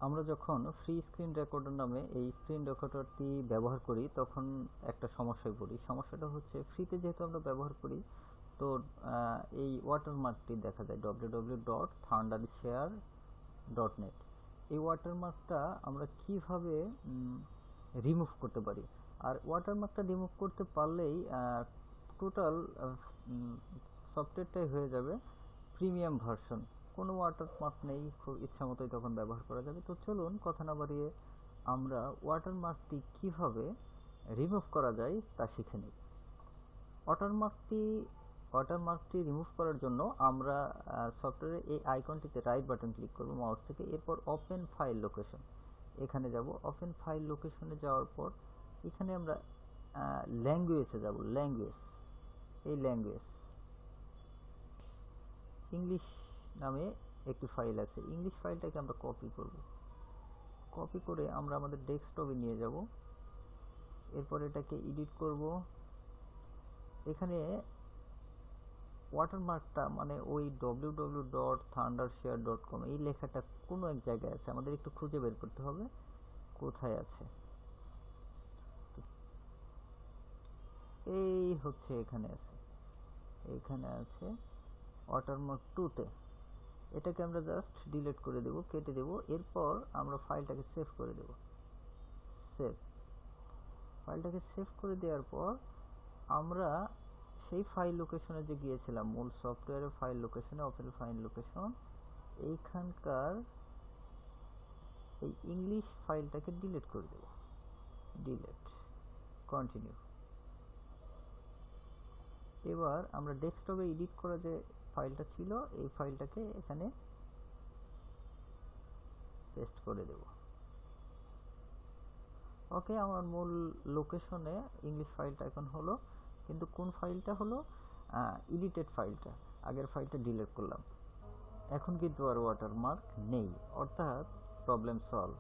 আমরা যখন free screen recorder নামে এই স্ক্রিন রেকর্ডারটি ব্যবহার করি তখন একটা সমস্যায় পড়ি। সমস্যাটা হচ্ছে ফ্রিতে যেহেতু আমরা ব্যবহার করি, তো এই ওয়াটারমার্কটি দেখা যায় www.thundershare.net। এই ওয়াটারমার্কটা আমরা কিভাবে রিমুভ করতে পারি, আর ওয়াটারমার্কটা রিমুভ করতে পারলেই টোটাল সফটওয়্যারটাই হয়ে যাবে প্রিমিয়াম ভার্সন। কোনো ওয়াটারমার্ক নেই, খুব ইচ্ছা মতোই তখন ব্যবহার করা যাবে। তো চলুন কথা না বাড়িয়ে আমরা ওয়াটারমার্কটি কিভাবে রিমুভ করা যায় তা শিখে নিই। ওয়াটারমার্কটি ওয়াটারমার্কটি রিমুভ করার জন্য আমরা সফটওয়্যারের এই আইকনটিতে রাইট বাটন ক্লিক করব মাউস থেকে, এরপর ওপেন ফাইল লোকেশন এখানে যাব। ওপেন ফাইল লোকেশনে যাওয়ার পর এখানে আমরা ল্যাঙ্গুয়েজে যাব। এই ল্যাঙ্গুয়েজ ইংলিশ নামে একটি ফাইল আছে। ইংলিশ ফাইলটাকে আমরা কপি করব। কপি করে আমরা আমাদের ডেস্কটপে নিয়ে যাব। এরপর এটাকে এডিট করব। এখানে ওয়াটারমার্কটা মানে ওই www.thundershare.com এই লেখাটা কোনো এক জায়গায় আছে, আমাদের একটু খুঁজে বের করতে হবে কোথায় আছে। এই হচ্ছে এখানে আছে ওয়াটারমার্ক 2-তে। এটাকে আমরা জাস্ট ডিলিট করে দেব, কেটে দেব। এরপর আমরা ফাইলটাকে সেভ করে দেব। ফাইলটাকে সেভ করে দেওয়ার পর আমরা সেই ফাইল লোকেশনে যে গিয়েছিলাম, মূল সফটওয়্যারের ফাইল লোকেশনে, ওপেন ফাইল লোকেশন, এইখানকার এই ইংলিশ ফাইলটাকে ডিলিট করে দেব। কন্টিনিউ। এবার আমরা ডেস্কটপে এডিট করা যে ফাইলটা ছিল এই ফাইলটাকে এখানে পেস্ট করে দেব। ওকে, আমার মূল লোকেশনে ইংলিশ ফাইলটা এখন হলো, কিন্তু কোন ফাইলটা হলো? এডিটেড ফাইলটা। আগের ফাইলটা ডিলিট করলাম। এখন কিন্তু আর ওয়াটারমার্ক নেই, অর্থাৎ প্রবলেম সলভ।